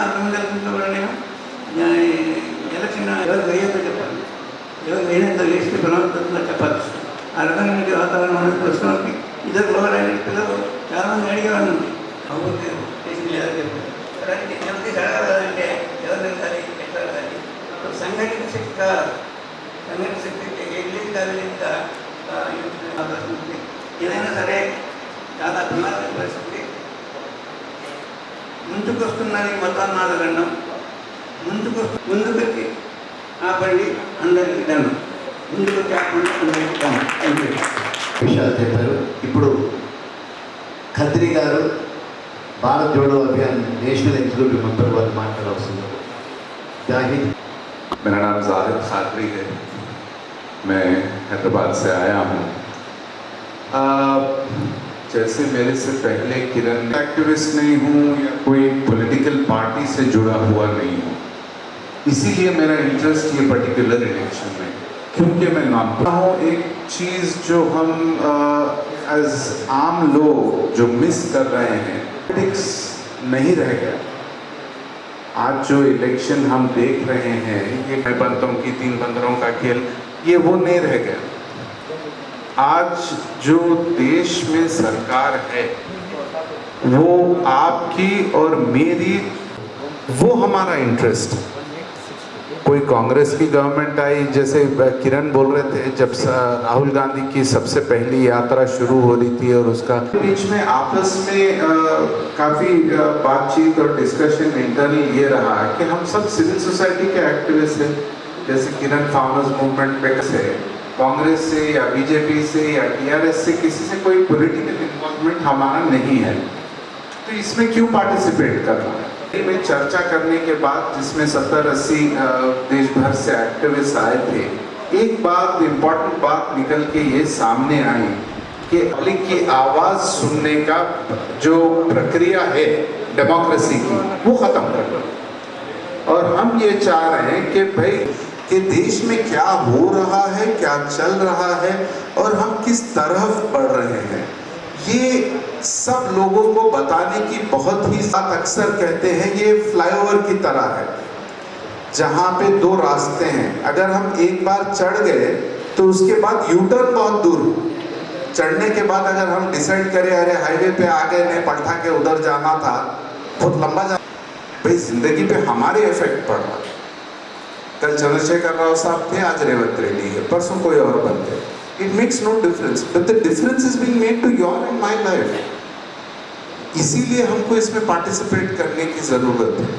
అంతమంది అనుకుంటున్నా నేను ఎలక్షన్ ఎవరు వేయద్దో చెప్పాలి, ఎవరు వేయనంత వేస్తే బలవంతంగా చెప్పాలి. ఆ రకమైన వాతావరణం ప్రస్తుతానికి ఇద్దరు లోకల్ పిల్లలు చాలామంది అడిగేవాళ్ళు చేసింది లేదా చెప్పారు. ఎవరికి జరగాలంటే ఎవరు వెళ్ళాలి, ఎట్లా వెళ్ళాలి, సంఘటిత శక్తి కావాలి. సంఘటిత శక్తి వెళ్ళేది కాలేదా ఏదైనా సరే చాలా ప్రమాదమైన పరిస్థితి. ముందుకొస్తున్నది మతాన్నాడు గండం, ముందుకొచ్చి ఆపండి అందరికీ దండం, ముందుకొచ్చి ఆపండి అందరికీ దండం. విషయాలు చెప్పారు. ఇప్పుడు ఖత్రి గారు Bharat Jodo Abhiyan national executive member వారు మాట్లాడవస్తున్నారు. जाहिद, मेरा नाम जाहिद खादरी है, मैं हैदराबाद से आया हूँ। जैसे मेरे से पहले किरण, एक्टिविस्ट नहीं हूँ या कोई पॉलिटिकल पार्टी से जुड़ा हुआ नहीं हूँ, इसीलिए मेरा इंटरेस्ट ये पर्टिकुलर इलेक्शन में, क्योंकि मैं मानता हूँ एक चीज़ जो हम एज आम लोग जो मिस कर रहे हैं, पॉलिटिक्स नहीं रह गया। आज जो इलेक्शन हम देख रहे हैं ये बंदों की 3 बंदरों का खेल, ये वो नहीं रह गया। आज जो देश में सरकार है वो आपकी और मेरी, वो हमारा इंटरेस्ट। कोई कांग्रेस की गवर्नमेंट आई, जैसे किरण बोल रहे थे, जब राहुल गांधी की सबसे पहली यात्रा शुरू हो रही थी और उसका बीच में आपस में काफ़ी बातचीत और डिस्कशन इंटरनल ये रहा कि हम सब सिविल सोसाइटी के एक्टिविस्ट हैं। जैसे किरण फार्मर्स मूवमेंट में से कांग्रेस से या बीजेपी से या टीआरएस से किसी से कोई पॉलिटिकल इन्वॉल्वमेंट हमारा नहीं है, तो इसमें क्यों पार्टिसिपेट करना है। में चर्चा करने के बाद जिसमें 70-80 देश भर से एक्टिविस्ट आए थे, एक बात इम्पोर्टेंट बात निकल के ये सामने आई कि पब्लिक की आवाज़ सुनने का जो प्रक्रिया है डेमोक्रेसी की, वो ख़त्म करना। और हम ये चाह रहे हैं कि भाई कि देश में क्या हो रहा है, क्या चल रहा है और हम किस तरफ बढ़ रहे हैं, ये सब लोगों को बताने की बहुत ही बात अक्सर कहते हैं ये फ्लाईओवर की तरह है जहाँ पे 2 रास्ते हैं। अगर हम एक बार चढ़ गए तो उसके बाद यू टर्न बहुत दूर, चढ़ने के बाद अगर हम डिसाइड करें अरे हाईवे पे आ गए, नहीं पलटा के उधर जाना था, बहुत लंबा जाना, भाई जिंदगी पे हमारे इफेक्ट पड़ रहा। कल चंद्रशेखर राव साहब थे, आज रेवंत रेड्डी है, परसों कोई और बनते। It makes no difference, but the difference is being made to your and my life. इसीलिए हमको इसमें पार्टिसिपेट करने की ज़रूरत है।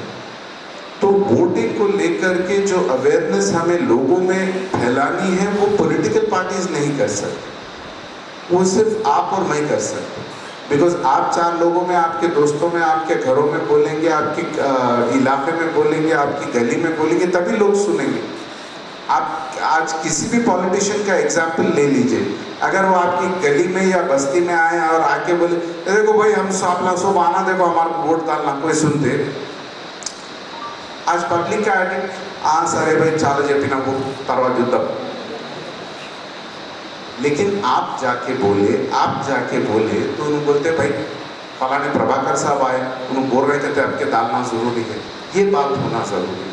तो वोटिंग को लेकर के जो अवेयरनेस हमें लोगों में फैलानी है वो पॉलिटिकल पार्टीज नहीं कर सकते, वो सिर्फ आप और मैं कर सकते। बिकॉज आप 4 लोगों में, आपके दोस्तों में, आपके घरों में बोलेंगे, आपके इलाके में बोलेंगे, आपकी गली में बोलेंगे, तभी लोग सुनेंगे। आप आज किसी भी पॉलिटिशियन का एग्जाम्पल ले लीजिए, अगर वो आपकी गली में या बस्ती में आए और आके बोले देखो भाई हम आपला सब आना, देखो हमारा वोट डालना, कोई सुनते। आज पब्लिक का एडिट सरे भाई चालो చెప్పినా తర్వాత చూద్దాం। लेकिन आप जाके बोले तो उन्होंने बोलते भाई फलाने प्रभाकर साहब आए, उन्होंने बोल रहे थे आपके डालना जरूरी है, ये बात होना जरूरी है।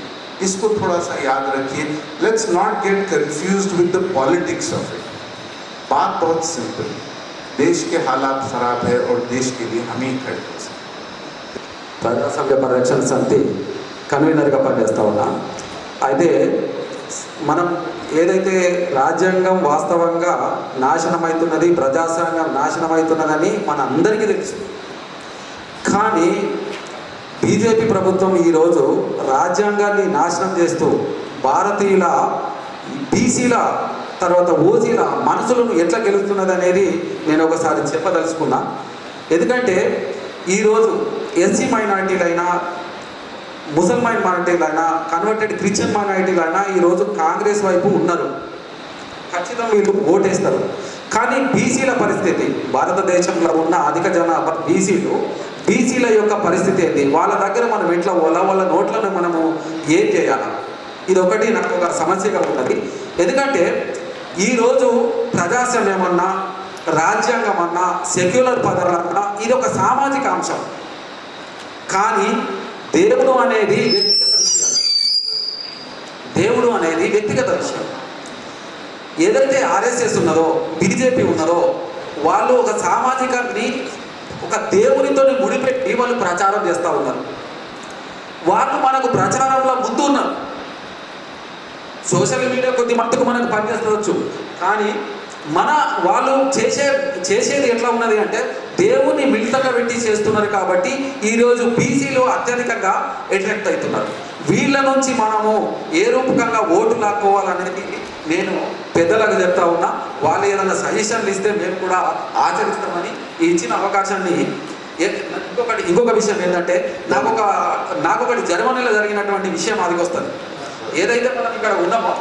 इसको थोड़ा सा याद रखिए। Let's not gate confused with the politics of it. बात बहुत सिंपल, देश के हालात खराब है और देश के लिए हम ही खड़े हो सकते। ప్రజాస్వామ్య పరిరక్షణ సమితి కన్వీనర్గా పనిచేస్తూ ఉన్నా. అయితే మనం ఏదైతే రాజ్యాంగం వాస్తవంగా నాశనమవుతున్నది, ప్రజాస్వామ్యం నాశనమవుతున్నదని మన అందరికీ తెలుసు. కానీ బీజేపీ ప్రభుత్వం ఈరోజు రాజ్యాంగాన్ని నాశనం చేస్తూ భారతీయుల, బీసీల, తర్వాత ఓసీల మనసులను ఎట్లా గెలుస్తున్నది అనేది నేను ఒకసారి చెప్పదలుచుకున్నా. ఎందుకంటే ఈరోజు ఎస్సీ మైనారిటీలైనా, ముసల్మాన్ మైనారిటీలైనా, కన్వర్టెడ్ క్రిస్టియన్ మైనారిటీలైనా ఈరోజు కాంగ్రెస్ వైపు ఉన్నారు, ఖచ్చితంగా వీళ్ళు ఓటేస్తారు. కానీ బీసీల పరిస్థితి, భారతదేశంలో ఉన్న అధిక జనాభా బీసీల యొక్క పరిస్థితి ఏంటి, వాళ్ళ దగ్గర మనం ఎట్లా వాళ్ళ నోట్లను మనము ఏం చేయాలి, ఇది ఒకటి నాకు ఒక సమస్యగా ఉన్నది. ఎందుకంటే ఈరోజు ప్రజాస్వామ్యం అన్నా, రాజ్యాంగం అన్నా, సెక్యులర్ పదాలన్నా ఇది ఒక సామాజిక అంశం. కానీ దేవుడు అనేది వ్యక్తిగత విషయం. దేవుడు అనేది వ్యక్తిగత విషయం. ఏదైతే ఆర్ఎస్ఎస్ ఉన్నదో, బీజేపీ ఉన్నదో, వాళ్ళు ఒక సామాజికాన్ని ఒక దేవునితో ముడిపెట్టి వాళ్ళు ప్రచారం చేస్తూ ఉన్నారు. వాళ్ళు మనకు ప్రచారంలో ముందు ఉన్నారు. సోషల్ మీడియా కొద్ది మట్టుకు మనకు పనిచేస్తవచ్చు, కానీ వాళ్ళు చేసేది ఎట్లా ఉన్నది అంటే దేవుని మిళితంగా పెట్టి చేస్తున్నారు. కాబట్టి ఈరోజు బీసీలు అత్యధికంగా అట్రాక్ట్ అవుతున్నారు. వీళ్ళ నుంచి మనము ఏ రూపకంగా ఓటు లాక్కోవాలనేది నేను పెద్దలకు చెప్తా ఉన్నా. వాళ్ళు ఏదైనా సజెషన్లు ఇస్తే మేము కూడా ఆచరిస్తామని ఈ ఇచ్చిన అవకాశాన్ని. ఇంకొక విషయం ఏంటంటే నాకు ఒకటి జర్మనీలో జరిగినటువంటి విషయం అది వస్తుంది. ఏదైతే మనం ఇక్కడ ఉన్నామో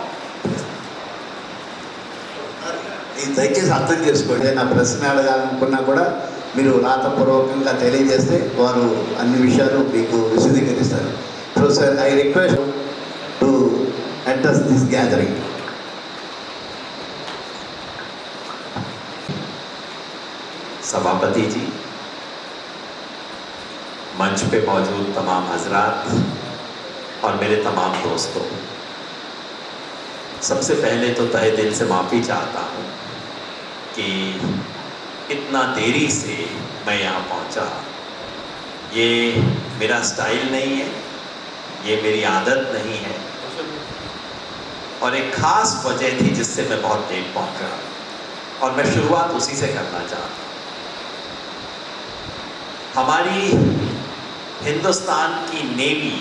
దయచేసి అర్థం చేసుకోండి. నా ప్రశ్న అడగాలనుకున్నా కూడా మీరు రాతపూర్వకంగా తెలియజేస్తే వారు అన్ని విషయాలు మీకు విశదీకరిస్తారు. Professor, I request to address this gathering. सभापति जी, मंच पे मौजूद तमाम हजरात और मेरे तमाम दोस्तों, सबसे पहले तो तहे दिल से माफ़ी चाहता हूँ कि इतना देरी से मैं यहाँ पहुँचा। ये मेरा स्टाइल नहीं है, ये मेरी आदत नहीं है, और एक ख़ास वजह थी जिससे मैं बहुत लेट पहुँचा, और मैं शुरुआत उसी से करना चाहता हूँ। हमारी हिंदुस्तान की नेवी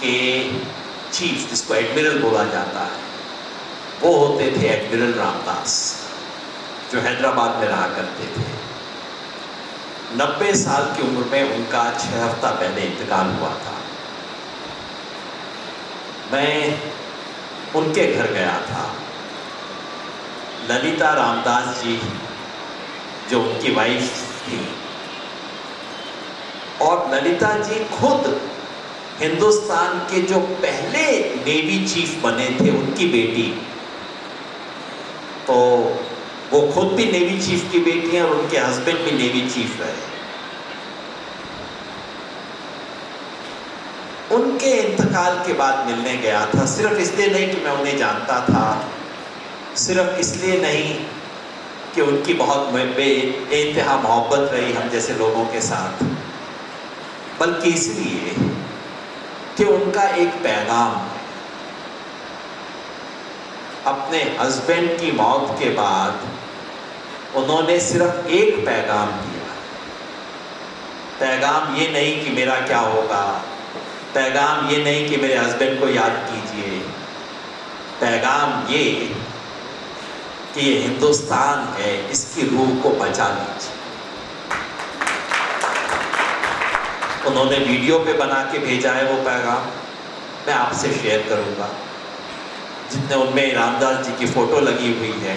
के चीफ, जिसको एडमिरल बोला जाता है, वो होते थे एडमिरल रामदास, जो हैदराबाद में रहा करते थे। 90 साल की उम्र में उनका 6 हफ्ता पहले इंतकाल हुआ था। मैं उनके घर गया था। ललिता रामदास जी जो उनकी वाइफ थी, और ललिता जी खुद हिंदुस्तान के जो पहले नेवी चीफ बने थे, उनकी बेटी, तो वो खुद भी नेवी चीफ की बेटी हैं और उनके हस्बैंड भी नेवी चीफ रहे। उनके इंतकाल के बाद मिलने गया था, सिर्फ इसलिए नहीं कि मैं उन्हें जानता था, सिर्फ इसलिए नहीं कि उनकी बहुत बेइंतहा मोहब्बत रही हम जैसे लोगों के साथ, बल्कि इसलिए कि उनका एक पैगाम अपने हस्बैंड की मौत के बाद उन्होंने सिर्फ एक पैगाम दिया। पैगाम ये नहीं कि मेरा क्या होगा, पैगाम ये नहीं कि मेरे हस्बैंड को याद कीजिए, पैगाम ये कि ये हिंदुस्तान है, इसकी रूह को बचा लीजिए। उन्होंने वीडियो पे बना के भेजा है वो पैगाम, मैं आपसे शेयर करूंगा, जितने उनमें रामदास जी की फ़ोटो लगी हुई है।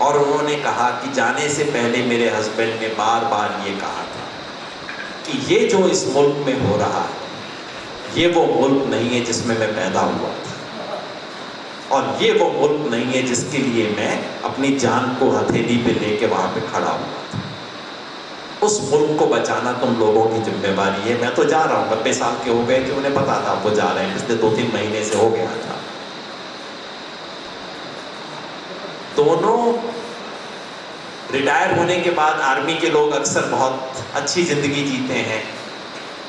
और उन्होंने कहा कि जाने से पहले मेरे हस्बैंड ने बार बार ये कहा था कि ये जो इस मुल्क में हो रहा है, ये वो मुल्क नहीं है जिसमें मैं पैदा हुआ था, और ये वो मुल्क नहीं है जिसके लिए मैं अपनी जान को हथेली पे लेके वहाँ पे खड़ा हुआ था। उस मुल्क को बचाना तुम लोगों की जिम्मेवारी है। मैं तो जा रहा हूँ, 90 साल के हो गए थे, उन्हें पता था वो जा रहे हैं, पिछले 2-3 महीने से हो गया था। दोनों रिटायर होने के बाद आर्मी के लोग अक्सर बहुत अच्छी ज़िंदगी जीते हैं,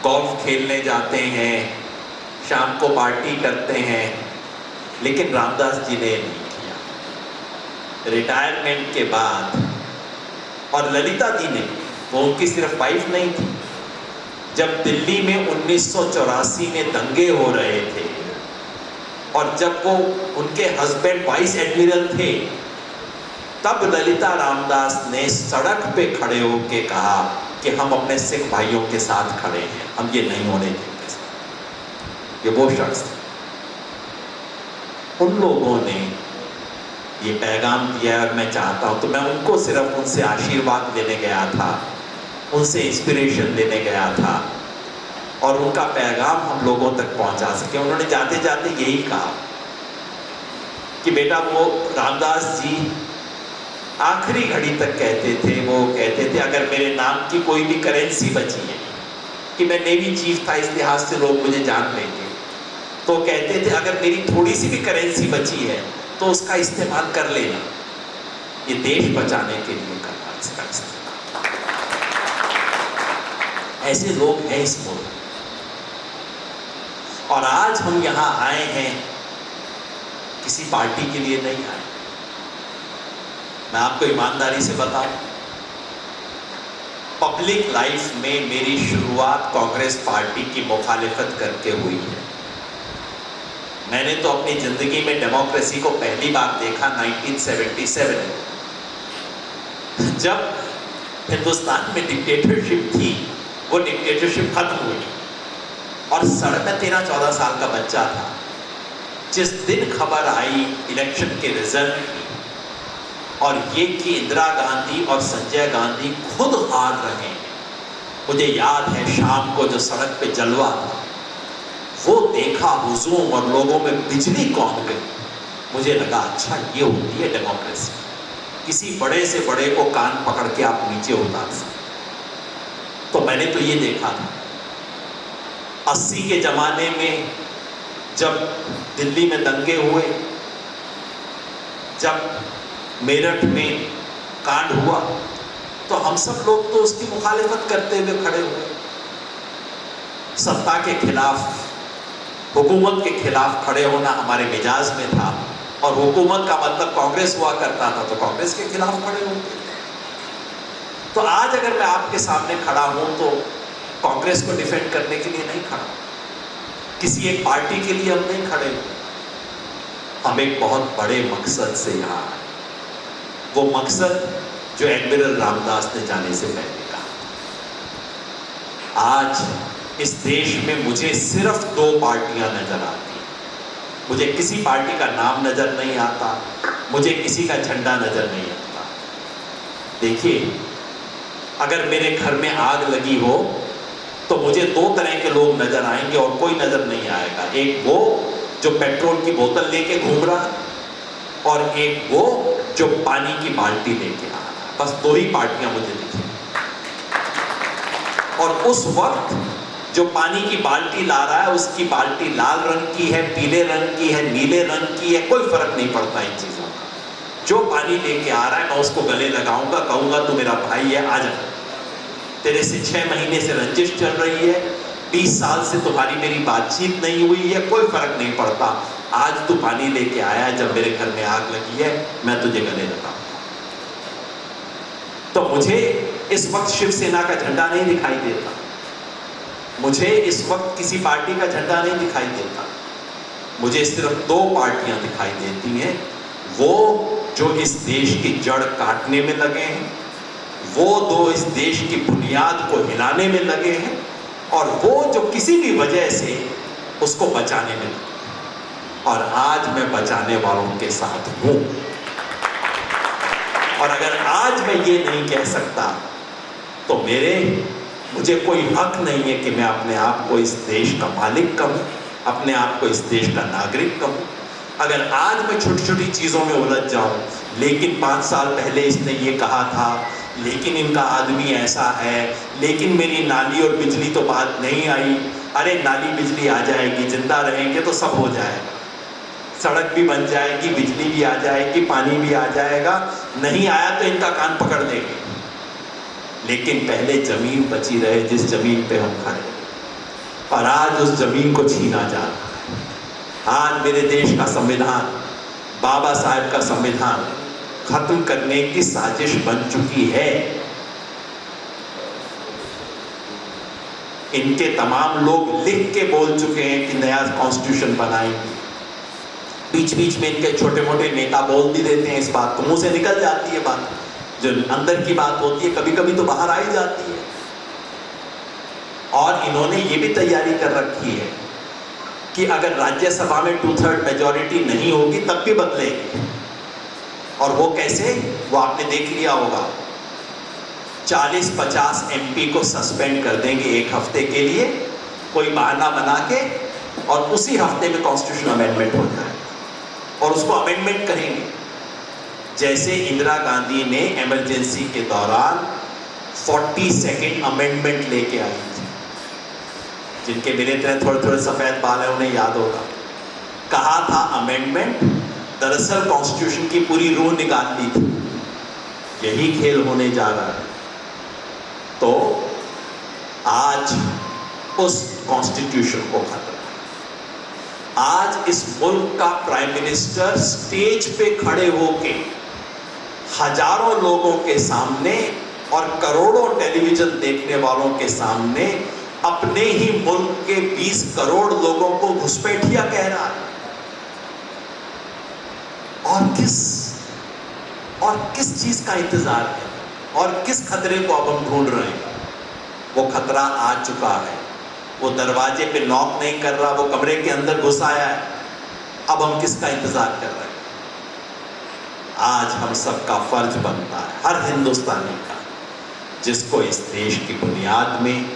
गोल्फ खेलने जाते हैं, शाम को पार्टी करते हैं, लेकिन रामदास जी ने नहीं किया। रिटायरमेंट के बाद, और ललिता जी ने, वो उनकी सिर्फ वाइफ नहीं थी, जब दिल्ली में 1984 में दंगे हो रहे थे और जब वो उनके हस्बैंड वाइस एडमिरल थे, तब ललिता रामदास ने सड़क पे खड़े होकर कहा कि हम अपने सिख भाइयों के साथ खड़े हैं, हम ये नहीं होने देंगे। ये वो शख्स थे, उन लोगों ने ये पैगाम दिया। और मैं चाहता हूँ, तो मैं उनको सिर्फ उनसे आशीर्वाद लेने गया था, उनसे इंस्पिरेशन लेने गया था, और उनका पैगाम हम लोगों तक पहुंचा सके। उन्होंने जाते जाते यही कहा कि बेटा, वो रामदास जी आखिरी घड़ी तक कहते थे, वो कहते थे अगर मेरे नाम की कोई भी करेंसी बची है कि मैं नेवी चीफ था, इस लिहाज से लोग मुझे जान लेंगे। तो कहते थे अगर मेरी थोड़ी सी भी करेंसी बची है तो उसका इस्तेमाल कर लेना, ये देश बचाने के लिए करना इसका इस्तेमाल। ऐसे लोग हैं इस मुल्क। और आज हम यहां आए हैं किसी पार्टी के लिए नहीं आए। मैं आपको ईमानदारी से बताऊं, पब्लिक लाइफ में मेरी शुरुआत कांग्रेस पार्टी की मुखालिफत करके हुई है। मैंने तो अपनी जिंदगी में डेमोक्रेसी को पहली बार देखा 1977 जब हिंदुस्तान में डिक्टेटरशिप थी। वो डिक्टेटरशिप खत्म हुई और सड़क में 13-14 साल का बच्चा था। जिस दिन खबर आई इलेक्शन के रिजल्ट की और ये कि इंदिरा गांधी और संजय गांधी खुद हार रहे हैं, मुझे याद है शाम को जो सड़क पे जलवा था वो देखा, हुजूम और लोगों में बिजली कौन गई। मुझे लगा अच्छा ये होती है डेमोक्रेसी, किसी बड़े से बड़े को कान पकड़ के आप नीचे उतार सकते। तो मैंने तो ये देखा था 80 के जमाने में जब दिल्ली में दंगे हुए, जब मेरठ में कांड हुआ, तो हम सब लोग तो उसकी मुखालिफत करते हुए खड़े हुए। सत्ता के खिलाफ, हुकूमत के खिलाफ खड़े होना हमारे मिजाज में था। और हुकूमत का मतलब कांग्रेस हुआ करता था, तो कांग्रेस के खिलाफ खड़े होते। तो आज अगर मैं आपके सामने खड़ा हूं तो कांग्रेस को डिफेंड करने के लिए नहीं खड़ा, किसी एक पार्टी के लिए हम नहीं खड़े। हम एक बहुत बड़े मकसद से यहाँ आए, वो मकसद जो एडमिरल रामदास ने जाने से पहले कहा। आज इस देश में मुझे सिर्फ 2 पार्टियां नजर आती हैं। मुझे किसी पार्टी का नाम नजर नहीं आता, मुझे किसी का झंडा नजर नहीं आता। देखिए, अगर मेरे घर में आग लगी हो तो मुझे 2 तरह के लोग नजर आएंगे और कोई नजर नहीं आएगा। एक वो जो पेट्रोल की बोतल लेके घूम रहा है और एक वो जो पानी की बाल्टी लेके आ रहा है। बस 2 ही पार्टियां मुझे दिखी। और उस वक्त जो पानी की बाल्टी ला रहा है उसकी बाल्टी लाल रंग की है, पीले रंग की है, नीले रंग की है, कोई फर्क नहीं पड़ता इन चीजों का। जो पानी लेके आ रहा है मैं उसको गले लगाऊंगा, कहूंगा तू मेरा भाई है, आ जा। तेरे से 6 महीने से रंजिश चल रही है, 20 साल से तुम्हारी मेरी बातचीत नहीं हुई है, कोई फर्क नहीं पड़ता। आज तू पानी लेके आया है, जब मेरे घर में आग लगी है मैं तुझे गले लगाऊंगा। तो मुझे इस वक्त शिवसेना का झंडा नहीं दिखाई देता, मुझे इस वक्त किसी पार्टी का झंडा नहीं दिखाई देता। मुझे सिर्फ 2 पार्टियां दिखाई देती हैं, वो जो इस देश की जड़ काटने में लगे हैं, वो 2 इस देश की बुनियाद को हिलाने में लगे हैं, और वो जो किसी भी वजह से उसको बचाने में लगे। और आज मैं बचाने वालों के साथ हूं। और अगर आज मैं ये नहीं कह सकता तो मुझे कोई हक नहीं है कि मैं अपने आप को इस देश का मालिक कहूं, अपने आप को इस देश का नागरिक कहूं। अगर आज मैं छोटी छोटी चीज़ों में उलझ जाऊं, लेकिन 5 साल पहले इसने ये कहा था, लेकिन इनका आदमी ऐसा है, लेकिन मेरी नाली और बिजली तो बात नहीं आई। अरे नाली बिजली आ जाएगी, जिंदा रहेंगे तो सब हो जाएगा, सड़क भी बन जाएगी, बिजली भी आ जाएगी, पानी भी आ जाएगा। नहीं आया तो इनका कान पकड़ देंगे, लेकिन पहले जमीन बची रहे जिस जमीन पे हम खड़े, और आज उस जमीन को छीना जा रहा है। आज मेरे देश का संविधान, बाबा साहब का संविधान खत्म करने की साजिश बन चुकी है। इनके तमाम लोग लिख के बोल चुके हैं कि नया कॉन्स्टिट्यूशन बनाएंगे। बीच बीच में इनके छोटे मोटे नेता बोल भी देते हैं इस बात को, मुंह से निकल जाती है बात, जो अंदर की बात होती है कभी कभी तो बाहर आ ही जाती है। और इन्होंने ये भी तैयारी कर रखी है कि अगर राज्यसभा में 2/3 मेजॉरिटी नहीं होगी तब भी बदलेगी। और वो कैसे, वो आपने देख लिया होगा, 40-50 एमपी को सस्पेंड कर देंगे 1 हफ्ते के लिए, कोई बहाना बना के, और उसी हफ्ते में कॉन्स्टिट्यूशन अमेंडमेंट हो जाए और उसको अमेंडमेंट करेंगे। जैसे इंदिरा गांधी ने इमरजेंसी के दौरान 42nd अमेंडमेंट लेके आई थी, जिनके मेरे तरह थोड़े थोड़े सफ़ेद बाल हैं उन्हें याद होगा, कहा था अमेंडमेंट, दरअसल कॉन्स्टिट्यूशन की पूरी रूह निकाल दी थी। यही खेल होने जा रहा है। तो आज उस कॉन्स्टिट्यूशन को खत्म, आज इस मुल्क का प्राइम मिनिस्टर स्टेज पे खड़े होके हजारों लोगों के सामने और करोड़ों टेलीविजन देखने वालों के सामने अपने ही मुल्क के 20 करोड़ लोगों को घुसपैठिया कह रहा है। और किस चीज का इंतजार है और किस खतरे को अब हम ढूंढ रहे हैं? वो खतरा आ चुका है। वो दरवाजे पे नॉक नहीं कर रहा, वो कमरे के अंदर घुस आया है। अब हम किसका इंतजार कर रहे हैं? आज हम सबका फर्ज बनता है, हर हिंदुस्तानी का, जिसको इस देश की बुनियाद में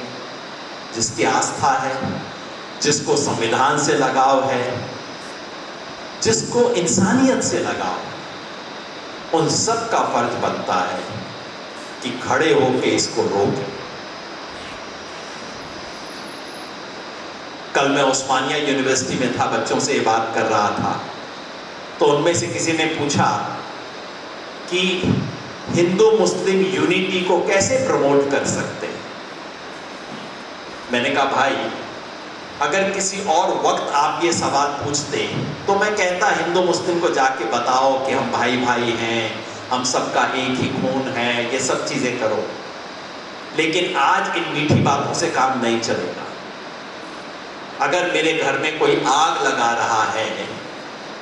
जिसकी आस्था है, जिसको संविधान से लगाव है, जिसको इंसानियत से लगाव है, उन सब का फर्ज बनता है कि खड़े होकर इसको रोकें। कल मैं उस्मानिया यूनिवर्सिटी में था, बच्चों से ये बात कर रहा था, तो उनमें से किसी ने पूछा कि हिंदू मुस्लिम यूनिटी को कैसे प्रमोट कर सकते हैं। मैंने कहा भाई, अगर किसी और वक्त आप ये सवाल पूछते तो मैं कहता हिंदू मुस्लिम को जाके बताओ कि हम भाई भाई हैं, हम सबका एक ही खून है, ये सब चीज़ें करो। लेकिन आज इन मीठी बातों से काम नहीं चलेगा। अगर मेरे घर में कोई आग लगा रहा है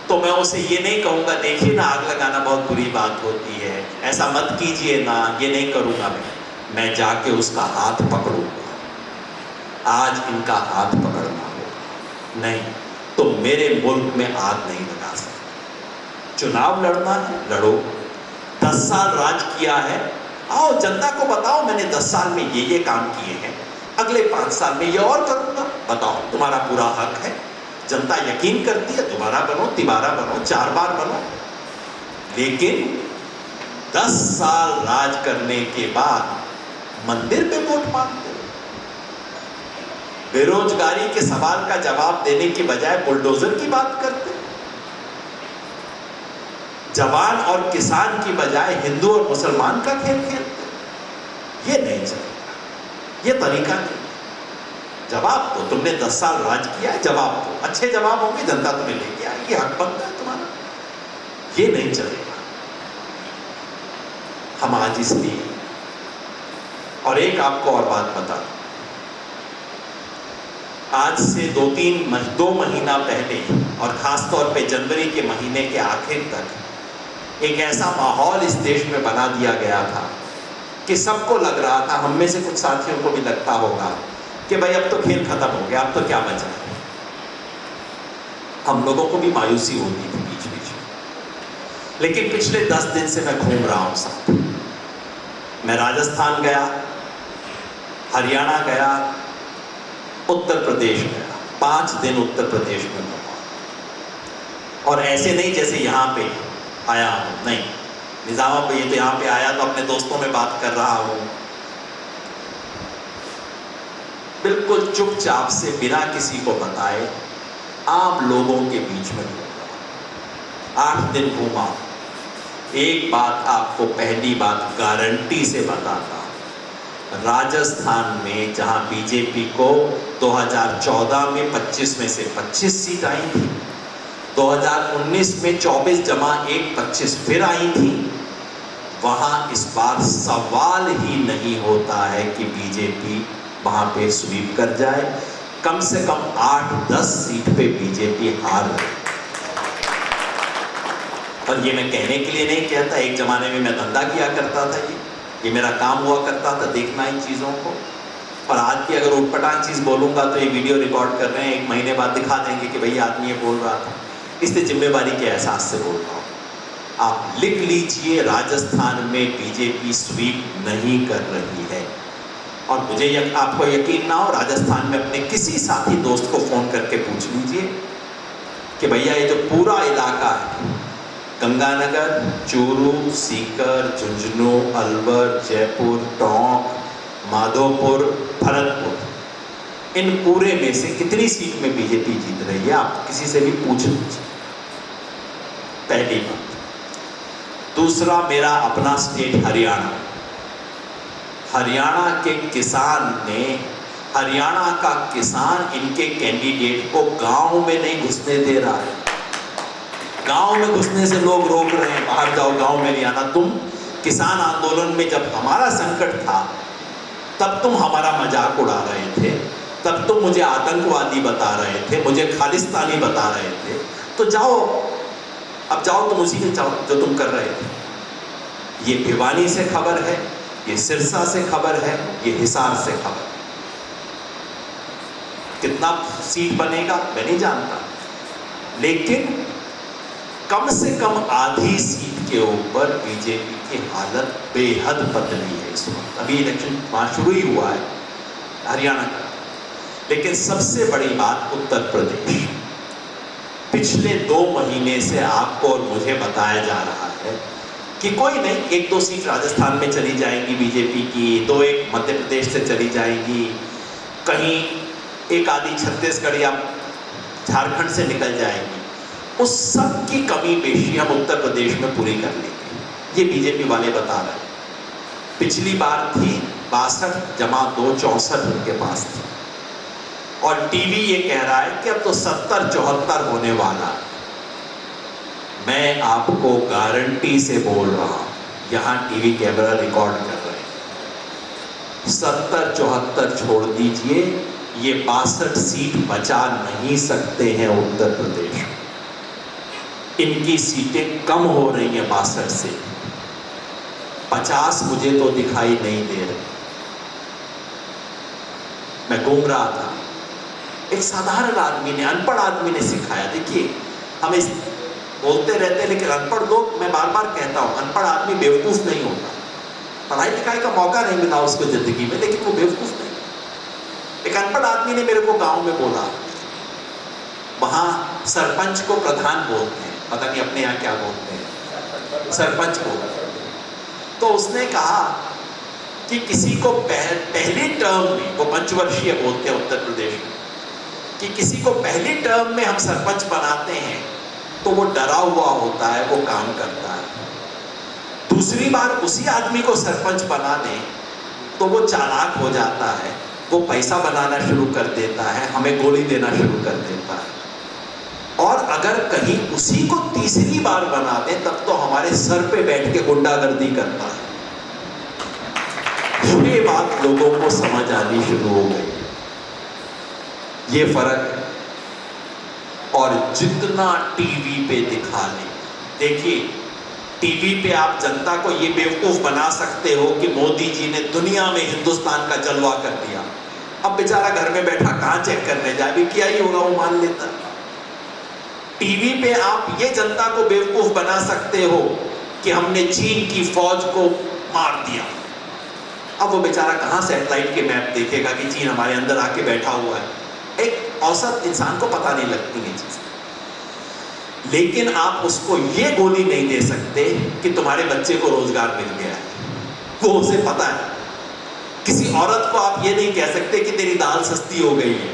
तो मैं उसे ये नहीं कहूँगा देखिए ना आग लगाना बहुत बुरी बात होती है, ऐसा मत कीजिए ना, ये नहीं करूँगा। मैं जाके उसका हाथ पकड़ूंगा। आज इनका हाथ पकड़ना होगा, नहीं तो मेरे मुल्क में आग नहीं लगा सकते। चुनाव लड़ना है, लड़ो। 10 साल राज किया है, आओ जनता को बताओ मैंने 10 साल में ये काम किए हैं, अगले 5 साल में ये और करूँगा। बताओ, तुम्हारा पूरा हक है। जनता यकीन करती है, दोबारा बनो, तिबारा बनो, 4 बार बनो। लेकिन 10 साल राज करने के बाद मंदिर पे वोट मांगते हो। बेरोजगारी के सवाल का जवाब देने की बजाय बुलडोजर की बात करते हैं। जवान और किसान की बजाय हिंदू और मुसलमान का खेल खेलते हैं। ये नहीं चलेगा, ये तरीका नहीं। जवाब दो, तुमने 10 साल राज किया है, जवाब दो। अच्छे जवाब होंगे, जनता तुम्हें लेके आएगी, हक बनता है तुम्हारा। ये नहीं चलेगा। हम आज इसलिए, और एक आपको और बात बता दूं, आज से 2 महीना पहले और खास तौर पे जनवरी के महीने के आखिर तक एक ऐसा माहौल इस देश में बना दिया गया था कि सबको लग रहा था, हम में से कुछ साथियों को भी लगता होगा कि भाई अब तो खेल खत्म हो गया, अब तो क्या बचा है। हम लोगों को भी मायूसी होती थी बीच बीच में। लेकिन पिछले 10 दिन से मैं घूम रहा हूं साथ। मैं राजस्थान गया, हरियाणा गया, उत्तर प्रदेश गया। 5 दिन उत्तर प्रदेश में घूमा। और ऐसे नहीं जैसे यहाँ पे आया हूँ, नहीं, निजामाबाद ये तो यहाँ पे आया तो अपने दोस्तों में बात कर रहा हूँ। बिल्कुल चुपचाप से, बिना किसी को बताए, आम लोगों के बीच में घूमा। 8 दिन घूमा। एक बात आपको, पहली बात गारंटी से बताता, राजस्थान में जहां बीजेपी को 2014 में 25 में से 25 सीट आई थी, 2019 में 24 जमा 1 25 फिर आई थी, वहां इस बार सवाल ही नहीं होता है कि बीजेपी वहां पे स्वीप कर जाए। कम से कम 8-10 सीट पे बीजेपी हार रही। और ये मैं कहने के लिए नहीं कहता, एक जमाने में मैं धंधा किया करता था, ये मेरा काम हुआ करता था देखना इन चीज़ों को। और आज की अगर उटपटांग चीज़ बोलूँगा तो ये वीडियो रिकॉर्ड कर रहे हैं, 1 महीने बाद दिखा देंगे कि भैया आदमी ये बोल रहा था। इसलिए जिम्मेवारी के एहसास से बोल रहा हूँ। आप लिख लीजिए, राजस्थान में बीजेपी स्वीप नहीं कर रही है। और मुझे आपको यकीन ना हो, राजस्थान में अपने किसी साथी दोस्त को फ़ोन करके पूछ लीजिए कि भैया ये जो पूरा इलाका है, गंगानगर, चूरू, सीकर, झुंझुनू, अलवर, जयपुर, टोंक, माधोपुर, भरतपुर, इन पूरे में से कितनी सीट में बीजेपी जीत रही है? आप किसी से भी पूछ लीजिए। पहली बात। दूसरा, मेरा अपना स्टेट हरियाणा, हरियाणा के किसान ने, हरियाणा का किसान इनके कैंडिडेट को गांव में नहीं घुसने दे रहा है। गांव में घुसने से लोग रोक रहे हैं, बाहर जाओ, गांव में नहीं आना। तुम किसान आंदोलन में जब हमारा संकट था तब तुम हमारा मजाक उड़ा रहे थे, तब तुम मुझे आतंकवादी बता रहे थे, मुझे खालिस्तानी बता रहे थे। तो जाओ, अब जाओ तुम उसी के जाओ जो तुम कर रहे थे। ये भिवानी से खबर है, ये सिरसा से खबर है, ये हिसार से खबर है। कितना सीट बनेगा मैं नहीं जानता, लेकिन कम से कम आधी सीट के ऊपर बीजेपी की हालत बेहद पतली है इस वक्त। अभी इलेक्शन वहां शुरू ही हुआ है हरियाणा का। लेकिन सबसे बड़ी बात, उत्तर प्रदेश, पिछले 2 महीने से आपको और मुझे बताया जा रहा है कि कोई नहीं, 1-2 सीट राजस्थान में चली जाएंगी बीजेपी की, 2-1 मध्य प्रदेश से चली जाएंगी, कहीं एक आधी छत्तीसगढ़ या झारखंड से निकल जाएंगी। उस सब की कमी पेशी हम उत्तर प्रदेश में पूरी कर लेंगे, ये बीजेपी वाले बता रहे हैं। पिछली बार थी 62 जमा 2 64 उनके पास थी, और टीवी ये कह रहा है कि अब तो 70-74 होने वाला है। मैं आपको गारंटी से बोल रहा हूं, यहां टीवी कैमरा रिकॉर्ड कर रहे हैं, 70-74 छोड़ दीजिए, ये 62 सीट बचा नहीं सकते हैं उत्तर प्रदेश में। इनकी सीटें कम हो रही हैं 62 से, 50 मुझे तो दिखाई नहीं दे रही। मैं घूम रहा था, एक साधारण आदमी ने, अनपढ़ आदमी ने सिखाया। देखिए, हम इस बोलते रहते हैं, लेकिन अनपढ़ लोग, मैं बार बार कहता हूं, अनपढ़ आदमी बेवकूफ नहीं होता। पढ़ाई लिखाई का मौका नहीं मिला उसको जिंदगी में, लेकिन वो बेवकूफ नहीं। एक अनपढ़ आदमी ने मेरे को गांव में बोला, वहां सरपंच को प्रधान बोलते हैं, पता नहीं अपने यहाँ क्या बोलते हैं, सरपंच बोलते हैं। तो उसने कहा कि किसी को पहली टर्म में, वो पंचवर्षीय बोलते हैं उत्तर प्रदेश में, कि किसी को पहली टर्म में हम सरपंच बनाते हैं तो वो डरा हुआ होता है, वो काम करता है। दूसरी बार उसी आदमी को सरपंच बना दें तो वो चालाक हो जाता है, वो पैसा बनाना शुरू कर देता है, हमें गोली देना शुरू कर देता है। और अगर कहीं उसी को तीसरी बार बना दें तब तो हमारे सर पे बैठ के गुंडागर्दी करता है। ये बात लोगों को समझ आनी शुरू हो गई, ये फर्क है। और जितना टीवी पे दिखा ले, देखिए टीवी पे आप जनता को ये बेवकूफ बना सकते हो कि मोदी जी ने दुनिया में हिंदुस्तान का जलवा कर दिया। अब बेचारा घर में बैठा कहां चेक करने जाए, भी किया ही होगा, वो मान लेता। टीवी पे आप ये जनता को बेवकूफ बना सकते हो कि हमने चीन की फौज को मार दिया। अब वो बेचारा कहां सैटेलाइट के मैप देखेगा कि चीन हमारे अंदर आके बैठा हुआ है। एक औसत इंसान को पता नहीं लगती ये चीज। लेकिन आप उसको ये गोली नहीं दे सकते कि तुम्हारे बच्चे को रोजगार मिल गया है, वो उसे पता है। किसी औरत को आप ये नहीं कह सकते कि तेरी दाल सस्ती हो गई है,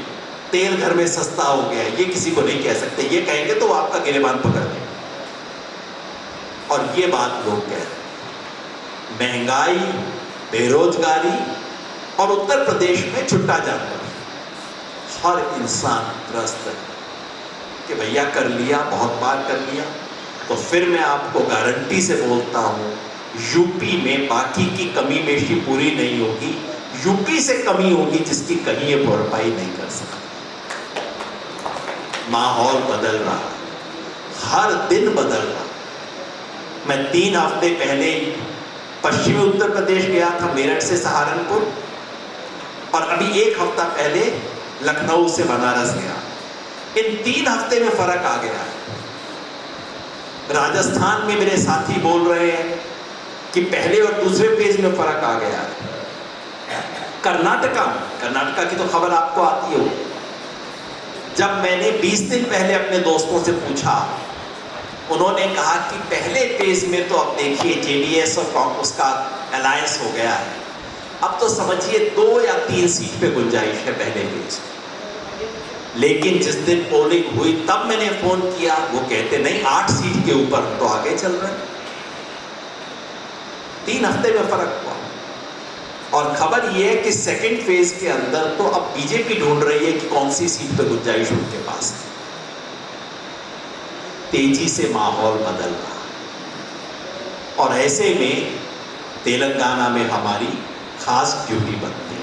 तेल घर में सस्ता हो गया है, ये किसी को नहीं कह सकते। ये कहेंगे तो वो आपका गिरेबान पकड़ लेंगे। और ये बात लोग कह रहे हैं। महंगाई, बेरोजगारी और उत्तर प्रदेश में छुट्टा जानवर, हर इंसान त्रस्त है कि भैया कर लिया, बहुत बार कर लिया। तो फिर मैं आपको गारंटी से बोलता हूं, यूपी में बाकी की कमी बेशी पूरी नहीं होगी, यूपी से कमी होगी जिसकी कहीं ये भरपाई नहीं कर सकता। माहौल बदल रहा है, हर दिन बदल रहा। मैं 3 हफ्ते पहले पश्चिमी उत्तर प्रदेश गया था, मेरठ से सहारनपुर, और अभी 1 हफ्ता पहले लखनऊ से बनारस गया। इन 3 हफ्ते में फर्क आ गया है। राजस्थान में मेरे साथी बोल रहे हैं कि पहले और दूसरे पेज में फर्क आ गया है। कर्नाटका की तो खबर आपको आती हो। जब मैंने 20 दिन पहले अपने दोस्तों से पूछा, उन्होंने कहा कि पहले पेज में तो अब देखिए जेडीएस और कांग्रेस का अलायंस हो गया है, अब तो समझिए 2 या 3 सीट पे गुंजाइश है पहले फेज। लेकिन जिस दिन पोलिंग हुई तब मैंने फोन किया, वो कहते नहीं 8 सीट के ऊपर हम तो आगे चल रहे हैं। 3 हफ्ते में फर्क हुआ। और खबर यह है कि सेकंड फेज के अंदर तो अब बीजेपी ढूंढ रही है कि कौन सी सीट पे गुंजाइश उनके पास है। तेजी से माहौल बदल रहा, और ऐसे में तेलंगाना में हमारी खास ड्यूटी बनती है,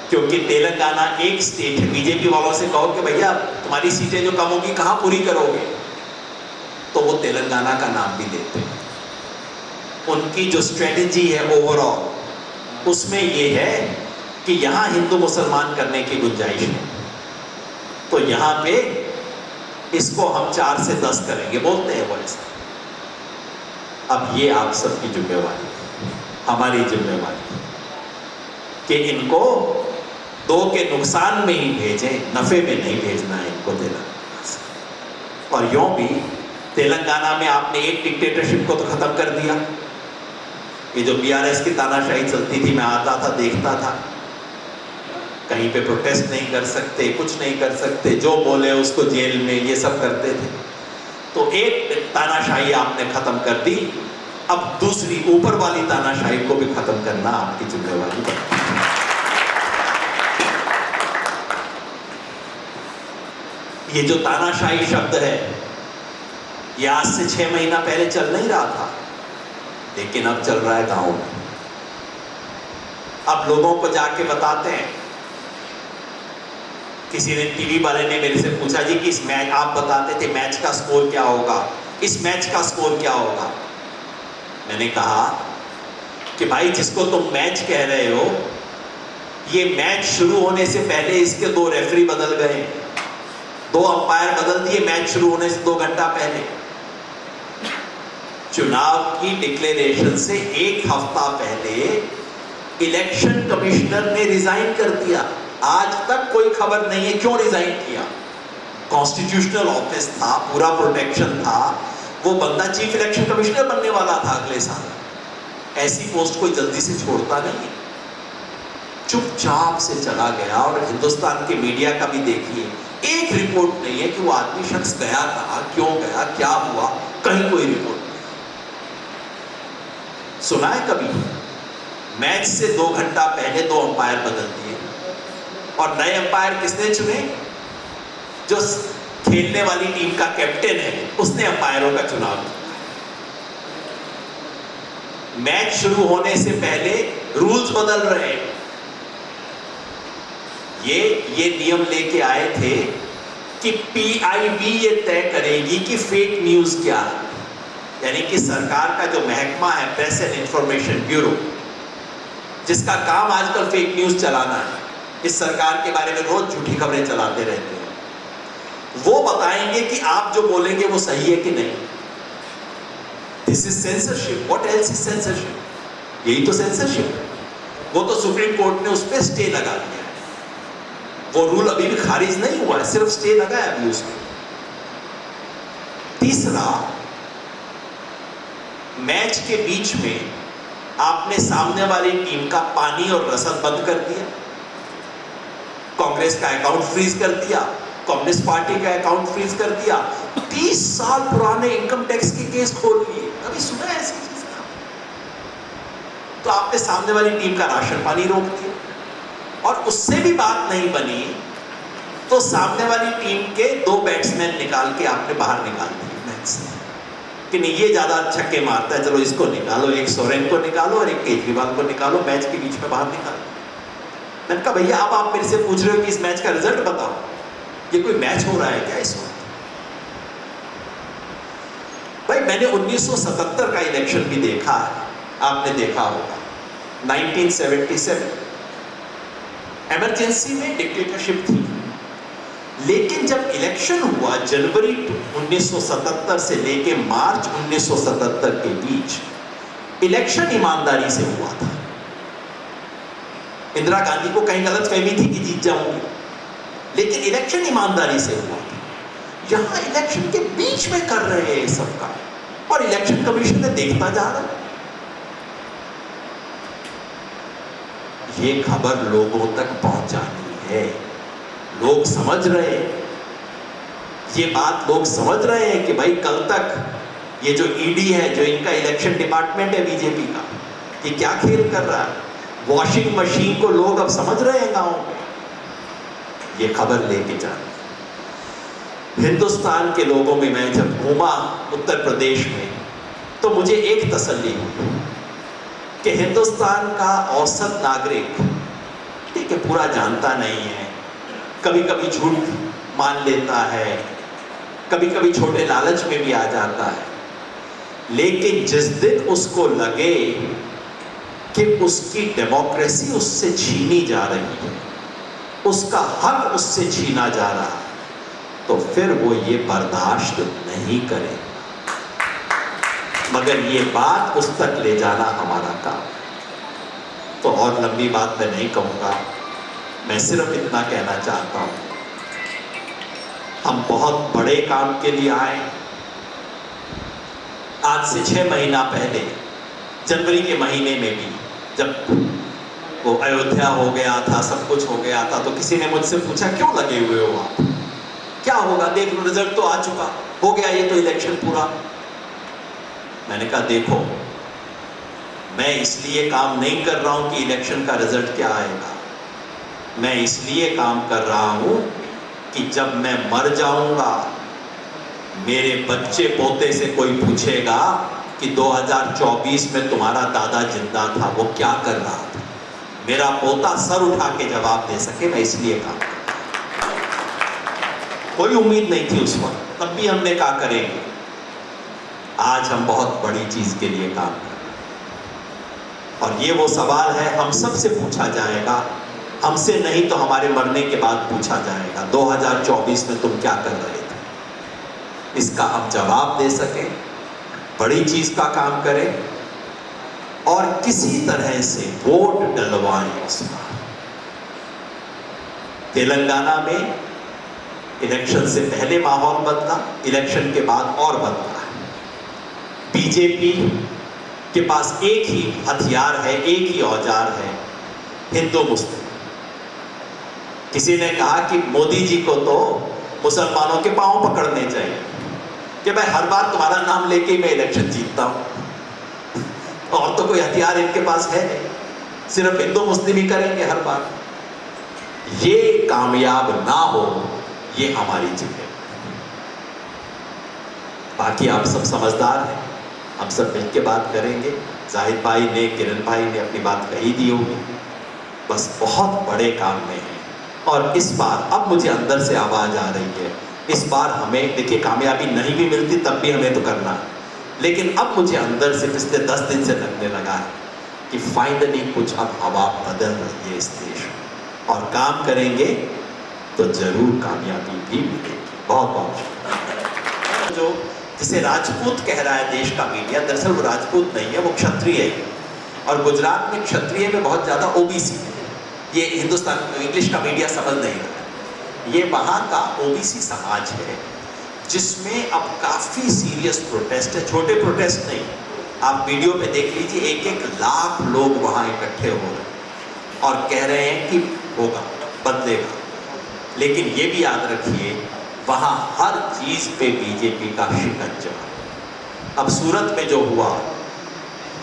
क्योंकि तेलंगाना एक स्टेट है। बीजेपी वालों से कहो कि भैया तुम्हारी सीटें जो कम होगी कहां पूरी करोगे, तो वो तेलंगाना का नाम भी लेते हैं। उनकी जो स्ट्रेटजी है ओवरऑल, उसमें ये है कि यहां हिंदू मुसलमान करने की गुंजाइश है, तो यहां पे इसको हम 4 से 10 करेंगे, बोलते हैं वो ऐसा। अब ये आप सबकी जिम्मेवारी है, हमारी जिम्मेवारी है कि इनको 2 के नुकसान में ही भेजें, नफे में नहीं भेजना है इनको तेलंगाना से। और यूं भी तेलंगाना में आपने एक डिक्टेटरशिप को तो खत्म कर दिया। ये जो बीआरएस की तानाशाही चलती थी, मैं आता था, देखता था, कहीं पे प्रोटेस्ट नहीं कर सकते, कुछ नहीं कर सकते, जो बोले उसको जेल में, ये सब करते थे। तो एक तानाशाही आपने खत्म कर दी, अब दूसरी ऊपर वाली तानाशाही को भी खत्म करना आपकी जिम्मेवारी बनती है। ये जो तानाशाही शब्द है, ये आज से 6 महीना पहले चल नहीं रहा था, लेकिन अब चल रहा है गांव में। अब लोगों को जाके बताते हैं। किसी ने, टीवी वाले ने मेरे से पूछा, जी कि इस मैच, आप बताते थे मैच का स्कोर क्या होगा, इस मैच का स्कोर क्या होगा। मैंने कहा कि भाई जिसको तुम मैच कह रहे हो, ये मैच शुरू होने से पहले इसके 2 रेफरी बदल गए, 2 अंपायर बदल दिए मैच शुरू होने से 2 घंटा पहले। चुनाव की डिक्लेरेशन से 1 हफ्ता पहले इलेक्शन कमिश्नर ने रिजाइन कर दिया। आज तक कोई खबर नहीं है क्यों रिजाइन किया। कॉन्स्टिट्यूशनल ऑफिस था, पूरा प्रोटेक्शन था, वो बंदा चीफ इलेक्शन कमिश्नर बनने वाला था अगले साल। ऐसी पोस्ट कोई जल्दी से छोड़ता नहीं है, चुपचाप से चला गया। और हिंदुस्तान के मीडिया का भी देखिए, एक रिपोर्ट नहीं है कि वो आदमी शख्स गया था, क्यों गया, क्या हुआ, कहीं कोई रिपोर्ट नहीं। सुना है कभी मैच से 2 घंटा पहले 2 अंपायर बदल दिए, और नए अंपायर किसने चुने? जो खेलने वाली टीम का कैप्टन है, उसने अंपायरों का चुनाव किया। मैच शुरू होने से पहले रूल्स बदल रहे हैं। ये नियम लेके आए थे कि पीआईबी ये तय करेगी कि फेक न्यूज क्या है, यानी कि सरकार का जो महकमा है, प्रेस एंड इंफॉर्मेशन ब्यूरो, जिसका काम आजकल फेक न्यूज चलाना है, इस सरकार के बारे में रोज झूठी खबरें चलाते रहते हैं, वो बताएंगे कि आप जो बोलेंगे वो सही है कि नहीं। This is censorship. What else is censorship? यही तो सेंसरशिप है। वो तो सुप्रीम कोर्ट ने उस पर स्टे लगा दिया है, वो रूल अभी भी खारिज नहीं हुआ है, सिर्फ स्टे लगा है अभी उसमें। तीसरा, मैच के बीच में आपने सामने वाली टीम का पानी और रसद बंद कर दिया, कांग्रेस का अकाउंट फ्रीज कर दिया, कम्युनिस्ट पार्टी का अकाउंट फ्रीज कर दिया, 30 साल पुराने इनकम टैक्स के केस खोल लिए। कभी सुना है ऐसी चीज? तो आपने सामने वाली टीम का राशन पानी रोक दिया, और उससे भी बात नहीं बनी तो सामने वाली टीम के 2 बैट्समैन निकाल के आपने बाहर निकाल दिए मैच से, कि नहीं ये ज्यादा छक्के मारता है, चलो इसको निकालो, एक सोरेन को निकालो और एक केजरीवाल को निकालो, मैच के बीच में बाहर निकालो। मैंने कहा भैया अब आप मेरे से पूछ रहे हो कि इस मैच का रिजल्ट बताओ, ये कोई मैच हो रहा है क्या इस वक्त? भाई मैंने 1977 का इलेक्शन भी देखा है, आपने देखा होगा, 1977 इमरजेंसी में डिक्टेटरशिप थी, लेकिन जब इलेक्शन हुआ जनवरी 1977 से लेके मार्च 1977 के बीच इलेक्शन ईमानदारी से हुआ था। इंदिरा गांधी को कहीं गलतफहमी थी कि जीत जाऊंगी, लेकिन इलेक्शन ईमानदारी से हुआ था। यहां इलेक्शन के बीच में कर रहे हैं सब काम, और इलेक्शन कमीशन ने देखता जा रहा है। ये खबर लोगों तक पहुंचानी है। लोग समझ रहे हैं, ये बात लोग समझ रहे हैं कि भाई कल तक ये जो ईडी है, जो इनका इलेक्शन डिपार्टमेंट है बीजेपी का, ये क्या खेल कर रहा है। वॉशिंग मशीन को लोग अब समझ रहे हैं गांव में। ये खबर लेके जाना। हिंदुस्तान के लोगों में मैं जब घूमा उत्तर प्रदेश में, तो मुझे एक तसल्ली हुई कि हिंदुस्तान का औसत नागरिक, ठीक है, पूरा जानता नहीं है, कभी कभी झूठ मान लेता है, कभी कभी छोटे लालच में भी आ जाता है, लेकिन जिस दिन उसको लगे कि उसकी डेमोक्रेसी उससे छीनी जा रही है, उसका हक उससे छीना जा रहा है, तो फिर वो ये बर्दाश्त नहीं करे। मगर ये बात उस तक ले जाना हमारा काम। तो और लंबी बात मैं नहीं कहूँगा, मैं सिर्फ इतना कहना चाहता हूँ, हम बहुत बड़े काम के लिए आए। आज से 6 महीना पहले, जनवरी के महीने में भी, जब वो अयोध्या हो गया था, सब कुछ हो गया था, तो किसी ने मुझसे पूछा क्यों लगे हुए हो आप, क्या होगा, देख लो रिजल्ट तो आ चुका, हो गया ये तो इलेक्शन पूरा। मैंने कहा देखो, मैं इसलिए काम नहीं कर रहा हूं कि इलेक्शन का रिजल्ट क्या आएगा, मैं इसलिए काम कर रहा हूं कि जब मैं मर जाऊंगा, मेरे बच्चे पोते से कोई पूछेगा कि 2024 में तुम्हारा दादा जिंदा था, वो क्या कर रहा था, मेरा पोता सर उठा के जवाब दे सके, मैं इसलिए काम कर रहा हूं। कोई उम्मीद नहीं थी उस वक्त, तब भी हमने कहा करेंगे। आज हम बहुत बड़ी चीज के लिए काम कर रहे हैं, और ये वो सवाल है हम सबसे पूछा जाएगा, हमसे नहीं तो हमारे मरने के बाद पूछा जाएगा, 2024 में तुम क्या कर रहे थे। इसका हम जवाब दे सकें, बड़ी चीज का काम करें, और किसी तरह से वोट डलवाएं इस बार। तेलंगाना में इलेक्शन से पहले माहौल बदला, इलेक्शन के बाद और बदला है। बीजेपी के पास एक ही हथियार है, एक ही औजार है, हिंदू मुस्लिम। किसी ने कहा कि मोदी जी को तो मुसलमानों के पांव पकड़ने चाहिए कि मैं हर बार तुम्हारा नाम लेके ही मैं इलेक्शन जीतता हूं, और तो कोई हथियार इनके पास है नहीं, सिर्फ हिंदू मुस्लिम ही करेंगे हर बार। ये कामयाब ना हो, ये हमारी जिम्मेदारी। बाकी आप सब समझदार हैं, हम सब मिलकर बात करेंगे। जाहिद भाई ने, किरण भाई ने अपनी बात कही दी होगी, बस बहुत बड़े काम में है। और इस बार अब मुझे अंदर से आवाज आ रही है, इस बार हमें, देखिए कामयाबी नहीं भी मिलती तब भी हमें तो करना है, लेकिन अब मुझे अंदर से पिछले 10 दिन से लगने लगा है कि फाइनली कुछ अब हवा बदल रही है इस देश में, और काम करेंगे तो जरूर कामयाबी भी मिलेगी। बहुत बहुत शुक्रिया। जो जिसे राजपूत कह रहा है देश का मीडिया, दरअसल वो राजपूत नहीं है, वो क्षत्रिय है, और गुजरात में क्षत्रिय में बहुत ज़्यादा ओबीसी है। ये हिंदुस्तान इंग्लिश का मीडिया समझ नहीं रहा। ये वहाँ का ओबीसी समाज है, जिसमें अब काफ़ी सीरियस प्रोटेस्ट है, छोटे प्रोटेस्ट नहीं। आप वीडियो पे देख लीजिए, 1-1 लाख लोग वहाँ इकट्ठे हो रहे हैं और कह रहे हैं कि होगा, बदलेगा। लेकिन ये भी याद रखिए, वहाँ हर चीज़ पे बीजेपी का शिकंजा। अब सूरत में जो हुआ,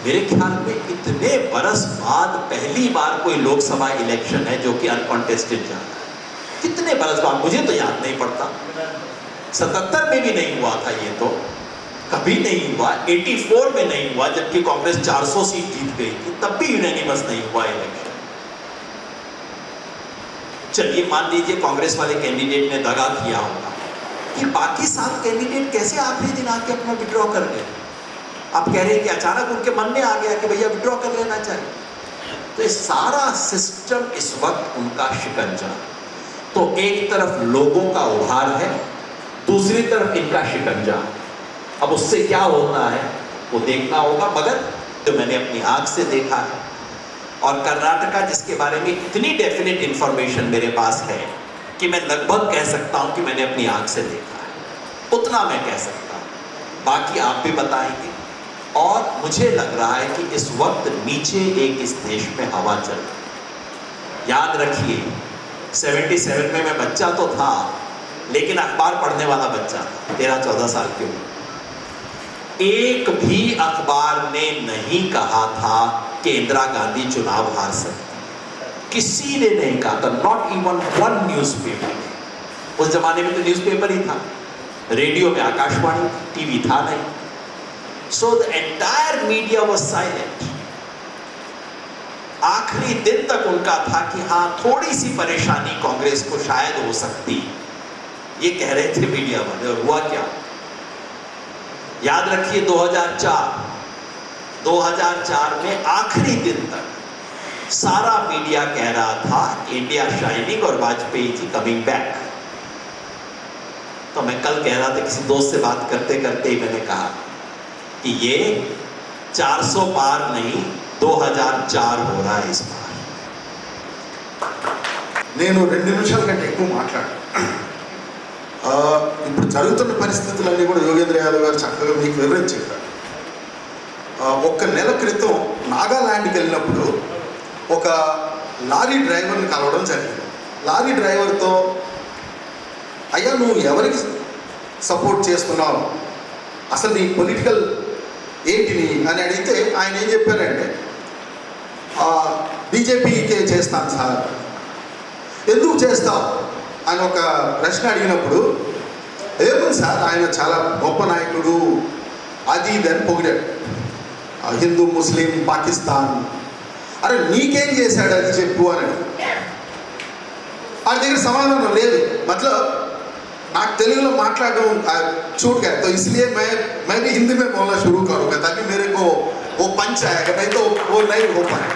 मेरे ख्याल में इतने बरस बाद पहली बार कोई लोकसभा इलेक्शन है जो कि अनकॉन्टेस्टेड जा रहा है। कितने बरस बाद, मुझे तो याद नहीं पड़ता, 77 में भी नहीं हुआ था, ये तो कभी नहीं हुआ, 84 में नहीं हुआ, जबकि कांग्रेस 400 सीट जीत गई थी, तब भी यूनानिमस नहीं हुआ इलेक्शन। चलिए मान लीजिए कांग्रेस वाले कैंडिडेट ने दगा किया होगा, कि बाकी 7 कैंडिडेट कैसे आखिरी दिन आके अपना विड्रॉ कर गए। आप कह रहे हैं कि अचानक उनके मन में आ गया कि भैया विड्रॉ कर लेना चाहिए। तो ये सारा सिस्टम इस वक्त उनका शिकंजा। तो एक तरफ लोगों का उभार है, दूसरी तरफ इनका शिकंजा। अब उससे क्या होता है वो देखना होगा, मगर तो मैंने अपनी आंख से देखा है, और कर्नाटका जिसके बारे में इतनी डेफिनेट इंफॉर्मेशन मेरे पास है कि मैं लगभग कह सकता हूं कि मैंने अपनी आंख से देखा है, उतना मैं कह सकता हूं। बाकी आप भी बताएंगे। और मुझे लग रहा है कि इस वक्त नीचे एक इस देश में हवा चल रही है, याद रखिए 77 में मैं बच्चा तो था, लेकिन अखबार पढ़ने वाला बच्चा था, 13-14 साल की उम्र। एक भी अखबार ने नहीं कहा था कि इंदिरा गांधी चुनाव हार सकती, किसी ने नहीं कहा था, नॉट इवन वन न्यूज़पेपर। उस जमाने में तो न्यूज़पेपर ही था, रेडियो में आकाशवाणी, टीवी था नहीं। So the entire media was silent. आखिरी दिन तक उनका था कि हाँ थोड़ी सी परेशानी कांग्रेस को शायद हो सकती, ये कह रहे थे मीडिया वाले। और हुआ क्या? याद रखिए 2004 में आखिरी दिन तक सारा मीडिया कह रहा था इंडिया शाइनिंग और वाजपेयी जी कमिंग बैक। तो मैं कल कह रहा था, किसी दोस्त से बात करते करते ही मैंने कहा कि ये 400 पार नहीं 2004 हो रहा है इस बार। నేను 2 నిమిషాల కంటే ఎక్కువ మాట్లాడాను. ఇప్పుడు జరుగుతున్న పరిస్థితులన్నీ కూడా యోగేంద్ర యాదవ్ గారు చక్కగా మీకు వివరించి చెప్పారు. ఒక్క నెల క్రితం నాగాల్యాండ్కి వెళ్ళినప్పుడు ఒక లారీ డ్రైవర్ని కలవడం జరిగింది. లారీ డ్రైవర్తో అయ్యా నువ్వు ఎవరికి సపోర్ట్ చేస్తున్నావు, అసలు నీ పొలిటికల్ ఏంటిని అని అడిగితే ఆయన ఏం చెప్పారంటే బీజేపీకే చేస్తాను సార్. ఎందుకు చేస్తావు అని ఒక ప్రశ్న అడిగినప్పుడు ఏముంది సార్ ఆయన చాలా గొప్ప నాయకుడు అది ఇది అని పొగిడాడు. హిందూ ముస్లిం పాకిస్తాన్, అరే నీకేం చేశాడు అది చెప్పు అని. వాడి దగ్గర సమాధానం లేదు. मतलब నాకు తెలుగులో మాట్లాడడం छूट गया, तो इसलिए मैं भी हिंदी में बोलना शुरू करूँगा ताकि मेरे को वो पंच आएगा, नहीं तो वो नहीं हो पाए.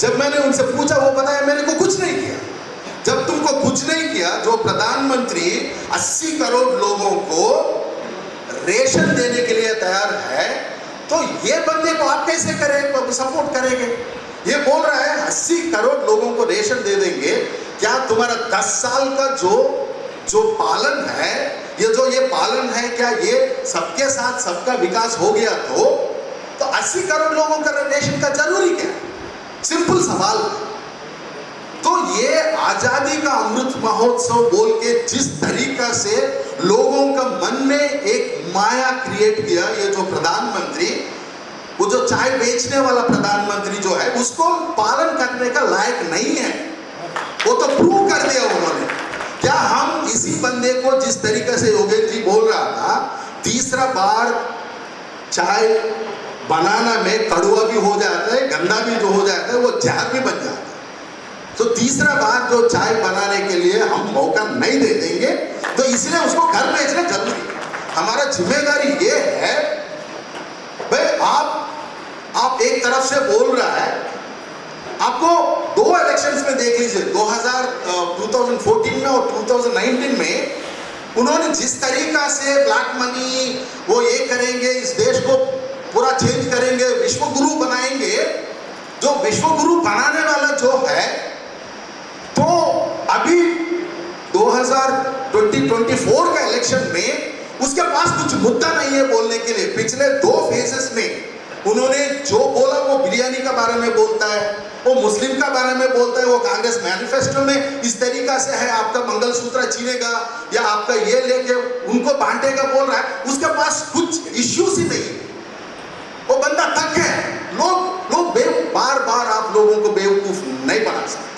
जब मैंने उनसे पूछा वो बताया मैंने को कुछ नहीं किया. जब तुमको कुछ नहीं किया, जो प्रधानमंत्री 80 करोड़ लोगों को रेशन देने के लिए तैयार है, तो ये बंदे को आप कैसे सपोर्ट करेंगे? ये बोल रहा है 80 करोड़ लोगों को रेशन दे देंगे. क्या तुम्हारा 10 साल का जो पालन है, ये पालन है, क्या ये सबके साथ सबका विकास हो गया? तो 80 करोड़ लोगों का रेशन का जरूरी क्या? सिंपल सवाल. तो ये आजादी का अमृत महोत्सव बोल के जिस तरीका से लोगों का मन में एक माया क्रिएट किया, ये जो प्रधानमंत्री, वो जो चाय बेचने वाला प्रधानमंत्री जो है, उसको पालन करने का लायक नहीं है. वो तो प्रूव कर दिया उन्होंने. क्या हम इसी बंदे को जिस तरीके से योगेंद्र जी बोल रहा था, तीसरा बार चाय बनाना में कड़वा भी हो जाता है, गंदा भी जो हो जाता है, वो जहर भी बन जाता है. तो तीसरा बार जो चाय बनाने के लिए हम मौका नहीं दे देंगे, तो इसलिए उसको घर भेजना जरूरी है. हमारा जिम्मेदारी ये है भाई, आप एक तरफ से बोल रहा है, आपको 2 इलेक्शंस में देख लीजिए, 2014 में और 2019 में उन्होंने जिस तरीका से ब्लैक मनी वो ये करेंगे, इस देश को पूरा चेंज करेंगे, विश्व गुरु बनाएंगे. जो विश्व गुरु बनाने वाला जो है, तो अभी 2024 का इलेक्शन में उसके पास कुछ मुद्दा नहीं है बोलने के लिए. पिछले 2 फेजेस में उन्होंने जो बोला वो बिरयानी का बारे में बोलता है, वो मुस्लिम का बारे में बोलता है, वो कांग्रेस मैनिफेस्टो में इस तरीका से है, आपका मंगलसूत्र छीनेगा या आपका ये लेके उनको बांटेगा बोल रहा है. उसके पास कुछ इश्यूज ही नहीं. वो बंदा थक है. लोग बार बार आप लोगों को बेवकूफ नहीं बना सकते.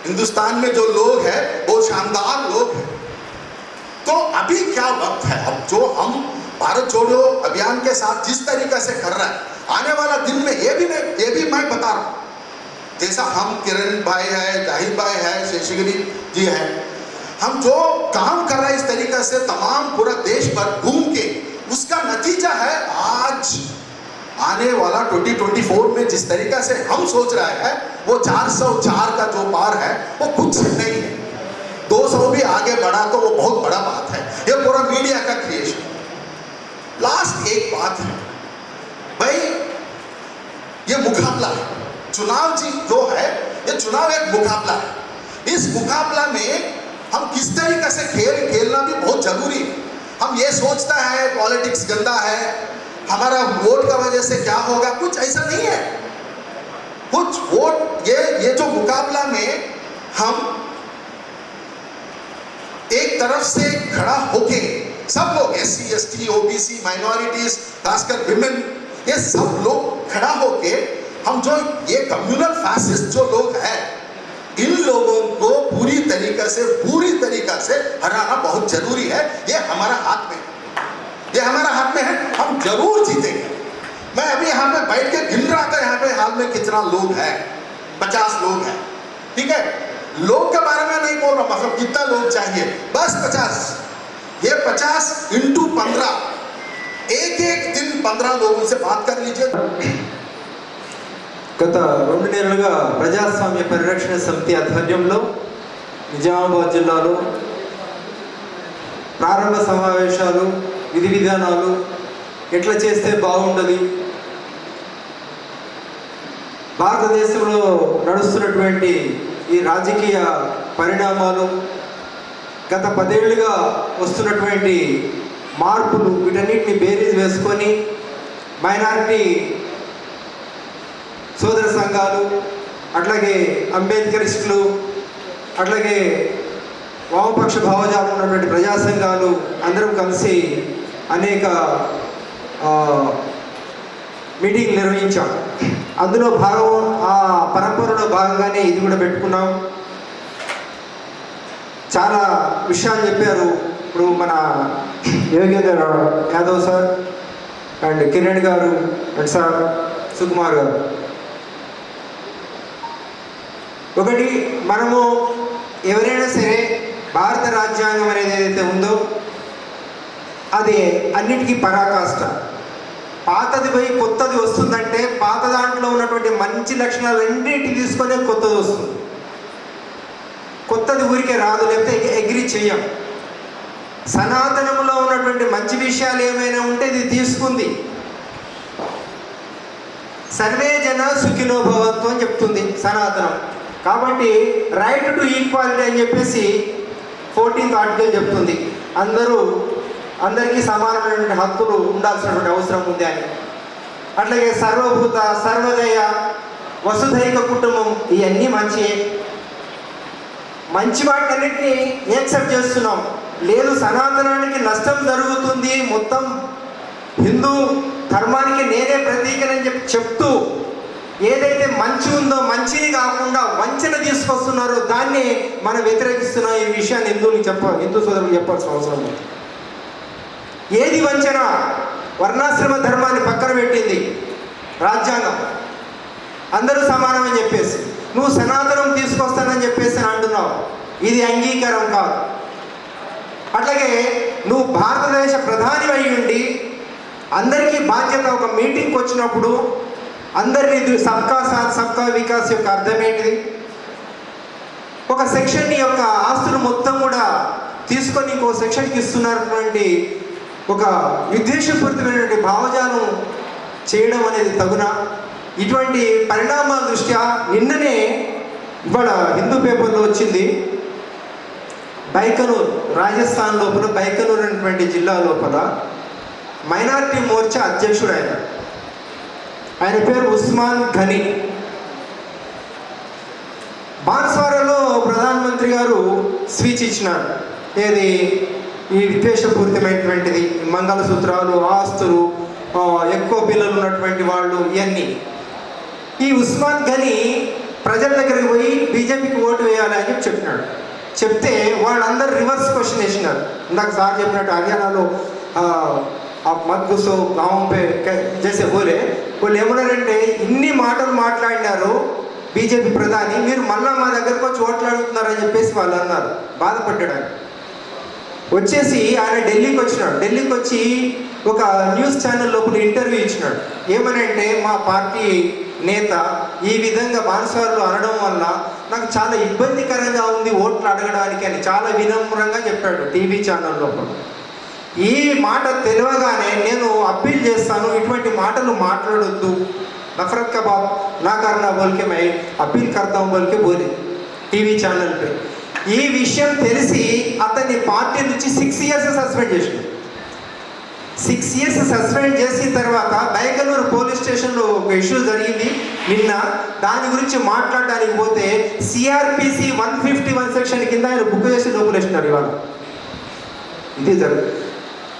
हिंदुस्तान में जो लोग हैं वो शानदार लोग हैं. तो अभी क्या वक्त है, अब जो हम भारत जोड़ो अभियान के साथ जिस तरीके से कर रहा है, आने वाला दिन में ये भी मैं बता रहा हूँ, जैसा हम किरण भाई है, जाहिर भाई है, शेषगिरी जी है, हम जो काम कर रहे हैं इस तरीके से तमाम पूरा देश भर घूम के, उसका नतीजा है आज आने वाला 2024 में जिस तरीका से हम सोच रहे हैं, वो 404 का जो पार है वो कुछ नहीं है. 200 भी आगे बढ़ा तो वो बहुत बड़ा बात है. ये पूरा मीडिया का क्रिएशन. लास्ट एक बात है भाई, ये मुकाबला है. चुनाव जी जो है, ये चुनाव एक मुकाबला है. इस मुकाबला में हम किस तरीके से खेलना भी बहुत जरूरी है. हम ये सोचता है पॉलिटिक्स गंदा है, हमारा वोट का वजह से क्या होगा, कुछ ऐसा नहीं है. कुछ वोट ये जो मुकाबला में हम एक तरफ से खड़ा होके सब लोग SC ST OBC माइनॉरिटीज खासकर विमेन ये सब लोग खड़ा होके हम जो ये कम्युनल फैसिस्ट जो लोग हैं इन लोगों को पूरी तरीका से हराना बहुत जरूरी है। ये हमारा हाथ में है, हम जरूर जीतेंगे। मैं अभी यहाँ पे बैठ के गिन रहा था यहाँ पे हाल में कितना लोग हैं, 50 लोग हैं, ठीक है। लोग के बारे में नहीं बोल रहा, मतलब कितना लोग चाहिए, बस 50। ये 50 × 15 एक दिन 15 लोगों से बात कर लीजिए। గత 2 నెలలుగా ప్రజాస్వామ్య పరిరక్షణ సమితి ఆధ్వర్యంలో నిజామాబాద్ జిల్లాలో ప్రారంభ సమావేశాలు, విధి విధానాలు ఎట్లా చేస్తే బాగుంటుంది, భారతదేశంలో నడుస్తున్నటువంటి ఈ రాజకీయ పరిణామాలు, గత 10 ఏళ్లుగా వస్తున్నటువంటి మార్పులు, వీటన్నిటిని బేరీజ్ వేసుకొని మైనారిటీ సోదర సంఘాలు, అట్లాగే అంబేద్కరిస్టులు, అట్లాగే వామపక్ష భావజాలం ఉన్నటువంటి ప్రజా సంఘాలు అందరం కలిసి అనేక మీటింగ్ నిర్వహించాం. అందులో ఆ పరంపరలో భాగంగానే ఇది కూడా పెట్టుకున్నాం. చాలా విషయాలు చెప్పారు. ఇప్పుడు మన యోగేంద్ర యాదవ్ సార్ అండ్ కిరణ్ గారు అండ్ సార్ సుకుమార్ గారు. ఒకటి, మనము ఎవరైనా సరే భారత రాజ్యాంగం అనేది ఏదైతే ఉందో అది అన్నిటికీ పరాకాష్ట. పాతది పోయి కొత్తది వస్తుందంటే పాత దాంట్లో ఉన్నటువంటి మంచి లక్షణాలు అన్నిటిని తీసుకొని కొత్తది వస్తుంది. కొత్తది ఊరికే రాదు, లేకపోతే అగ్రి చెయ్యం. సనాతనంలో ఉన్నటువంటి మంచి విషయాలు ఏమైనా ఉంటే ఇది తీసుకుంది. సర్వే జన సుఖినో భవంతు అని చెప్తుంది సనాతనం. కాబట్టి రైట్ టు ఈక్వాలిటీ అని చెప్పేసి 14th ఆర్టికల్ చెప్తుంది. అందరికీ సమానమైనటువంటి హక్కులు ఉండాల్సినటువంటి అవసరం ఉంది అని. అట్లాగే సర్వభూత, సర్వదయ, వసుధైక కుటుంబం, ఇవన్నీ మంచియే. మంచి వాటిన్నిటిని యాక్సెప్ట్ చేస్తున్నాం. లేదు సనాతనానికి నష్టం జరుగుతుంది, మొత్తం హిందూ ధర్మానికి నేనే ప్రతీకనని చెప్తూ ఏదైతే మంచి ఉందో మంచిని కాకుండా వంచన తీసుకొస్తున్నారో దాన్ని మనం వ్యతిరేకిస్తున్నాం. ఈ విషయాన్ని హిందూ సోదరులకు చెప్పాల్సిన అవసరం ఉంది. ఏది వంచన? వర్ణాశ్రమ ధర్మాన్ని పక్కన పెట్టింది రాజ్యాంగం. అందరూ సమానమని చెప్పేసి నువ్వు సనాతనం తీసుకొస్తానని చెప్పేసి అంటున్నావు. ఇది అంగీకారం కాదు. అట్లాగే నువ్వు భారతదేశ ప్రధాని అయి ఉండి అందరికీ బాధ్యత, ఒక మీటింగ్కి వచ్చినప్పుడు అందరినీ సబ్కా సాత్ సబ్కా వికాస్ యొక్క అర్థం ఏంటిది? ఒక సెక్షన్ యొక్క ఆస్తులు మొత్తం కూడా తీసుకొని ఇంకో సెక్షన్కి ఇస్తున్నటువంటి ఒక విద్వేషపూరితమైనటువంటి భావజాలం చేయడం అనేది తగునా? ఇటువంటి పరిణామాల దృష్ట్యా నిన్ననే ఇవాళ హిందూ పేపర్లో వచ్చింది, బైకనూర్, రాజస్థాన్ లోపల బైకనూర్ అనేటువంటి జిల్లా లోపల మైనారిటీ మోర్చా అధ్యక్షుడు ఆయన పేరు ఉస్మాన్ ఘనీ. బాన్స్వారాలో ప్రధానమంత్రి గారు స్పీచ్ ఇచ్చినారు. ఏది? ఈ విద్వేషపూరితమైనటువంటిది, మంగళసూత్రాలు, ఆస్తులు, ఎక్కువ పిల్లలు ఉన్నటువంటి వాళ్ళు, ఇవన్నీ. ఈ ఉస్మాన్ ఘనీ ప్రజల దగ్గరికి పోయి బీజేపీకి ఓటు వేయాలి అని చెప్పినాడు. చెప్తే వాళ్ళందరూ రివర్స్ క్వశ్చన్ వేసినారు. ఇందాక సార్ చెప్పినట్టు హర్యానాలో మత్ గుసో గాంవ్ పే చేసే బోలే వాళ్ళు ఏమన్నారంటే, ఇన్ని మాటలు మాట్లాడినారు బీజేపీ ప్రధాని, మీరు మళ్ళా మా దగ్గరకు వచ్చి ఓట్లు అడుగుతున్నారని చెప్పేసి వాళ్ళు అన్నారు. బాధపడ్డాడు. వచ్చేసి ఆయన ఢిల్లీకి వచ్చినాడు. ఢిల్లీకి వచ్చి ఒక న్యూస్ ఛానల్ లోపల ఇంటర్వ్యూ ఇచ్చినాడు. ఏమనంటే, మా పార్టీ నేత ఈ విధంగా బాన్స్వారాలో అనడం వల్ల నాకు చాలా ఇబ్బందికరంగా ఉంది ఓట్లు అడగడానికి అని చాలా వినమ్రంగా చెప్పాడు టీవీ ఛానల్ లోపల. ఈ మాట తెలియగానే నేను అప్పీల్ చేస్తాను, ఇటువంటి మాటలు మాట్లాడొద్దు, नफरत का बात ना करना बोल के मैं अपील करता हूँ बोल के बोले टीवी चैनल पे. ఈ విషయం తెలిసి అతని పార్టీ నుంచి 6 years సస్పెండ్ చేశారు. 6 years సస్పెండ్ చేసిన తర్వాత బైకనూరు పోలీస్ స్టేషన్లో ఒక ఇష్యూ జరిగింది నిన్న. దాని గురించి మాట్లాడడానికి పోతే సిఆర్పిసి 151 సెక్షన్ కింద ఆయన బుక్ చేసి లోపలేసినారు ఇవాళ. ఇది జరుగుతుంది.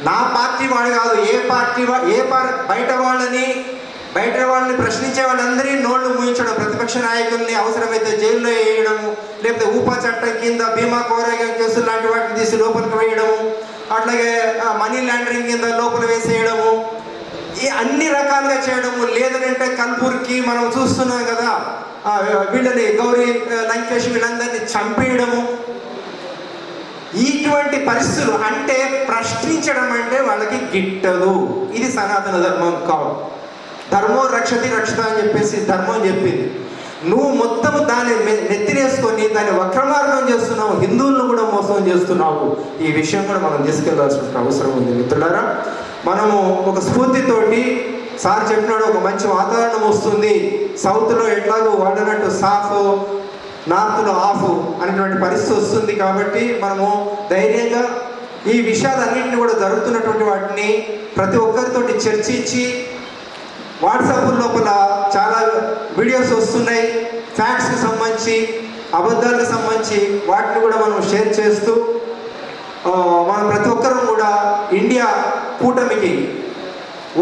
నా పార్టీ వాడు కాదు, బయట వాళ్ళని ప్రశ్నించే వాళ్ళందరినీ నోళ్లు మూయించడం, ప్రతిపక్ష నాయకుల్ని అవసరమైతే జైల్లో వేయడము, లేకపోతే ఊపా చట్టం కింద భీమా కోరేగా కేసులు లాంటి వాటిని తీసి లోపలికి వేయడము, అట్లాగే మనీ లాండరింగ్ కింద లోపల వేసేయడము, ఈ అన్ని రకాలుగా చేయడము. లేదంటే కల్పూర్కి మనం చూస్తున్నాం కదా, వీళ్ళని గౌరీ లంకేష్ వీళ్ళందరినీ చంపేయడము. ఇటువంటి పరిస్థితులు అంటే ప్రశ్నించడం అంటే వాళ్ళకి గిట్టదు. ఇది సనాతన ధర్మం కావు. ధర్మం రక్షతి రక్షత అని చెప్పేసి ధర్మం చెప్పింది. నువ్వు మొత్తం దాన్ని నెత్తినేసుకొని దాన్ని వక్రమార్గం చేస్తున్నావు, హిందువులను కూడా మోసం చేస్తున్నావు. ఈ విషయం కూడా మనం తీసుకెళ్లాల్సిన అవసరం ఉంది. మిత్రులారా, మనము ఒక స్ఫూర్తితోటి సార్ చెప్పినాడు, ఒక మంచి వాతావరణం వస్తుంది. సౌత్లో ఎట్లాగో వాడినట్టు సాఫ్, నార్త్లో ఆఫ్ అనేటువంటి పరిస్థితి వస్తుంది. కాబట్టి మనము ధైర్యంగా ఈ విషయాలన్నింటినీ కూడా జరుగుతున్నటువంటి వాటిని ప్రతి ఒక్కరితోటి చర్చించి, వాట్సాప్ లోపల చాలా వీడియోస్ వస్తున్నాయి ఫ్యాక్ట్స్కి సంబంధించి, అబద్ధాలకు సంబంధించి, వాటిని కూడా మనం షేర్ చేస్తూ మనం ప్రతి ఒక్కరం కూడా ఇండియా కూటమికి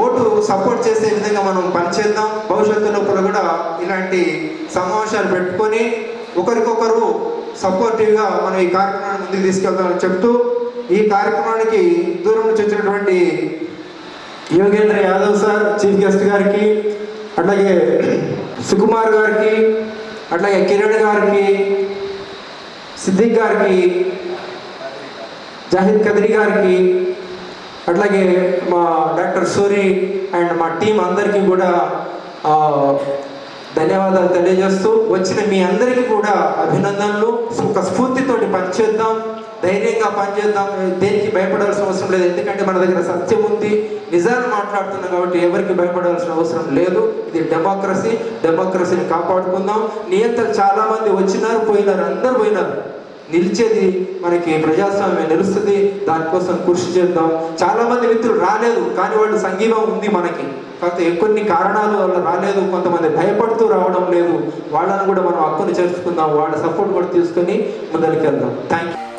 ఓటు సపోర్ట్ చేసే విధంగా మనం పనిచేద్దాం. భవిష్యత్తు లోపల కూడా ఇలాంటి సమావేశాలు పెట్టుకొని ఒకరికొకరు సపోర్టివ్గా మనం ఈ కార్యక్రమాన్ని ముందుకు తీసుకెళ్తామని చెప్తూ, ఈ కార్యక్రమానికి దూరం నుంచి వచ్చినటువంటి Yogendra Yadav sir chief guest గారికి, అట్లాగే సుకుమార్ గారికి, అట్లాగే కిరణ్ గారికి, సిద్దిక్ గారికి, జాహిద్ కద్రి గారికి, అట్లాగే మా డాక్టర్ సూరి అండ్ మా టీం అందరికీ కూడా ధన్యవాదాలు తెలియజేస్తూ, వచ్చిన మీ అందరికీ కూడా అభినందనలు. ఒక స్ఫూర్తితోటి పనిచేద్దాం, ధైర్యంగా పనిచేద్దాం, దేనికి భయపడాల్సిన అవసరం లేదు. ఎందుకంటే మన దగ్గర సత్యం ఉంది, నిజాలు మాట్లాడుతున్నాం కాబట్టి ఎవరికి భయపడాల్సిన అవసరం లేదు. ఇది డెమోక్రసీని కాపాడుకుందాం. నియంత్రణ చాలామంది వచ్చినారు, పోయినారు, అందరు పోయినారు. నిలిచేది మనకి ప్రజాస్వామ్యం నిలుస్తుంది. దానికోసం కృషి చేద్దాం. చాలామంది మిత్రులు రాలేదు, కానీ వాళ్ళు సంఘీభావం ఉంది మనకి. కాకపోతే కొన్ని కారణాల వల్ల రాలేదు, కొంతమంది భయపడుతూ రావడం లేదు. వాళ్ళని కూడా మనం హక్కును చేర్చుకుందాం, వాళ్ళ సపోర్ట్ కూడా తీసుకొని ముందరికి వెళ్దాం. Thank you.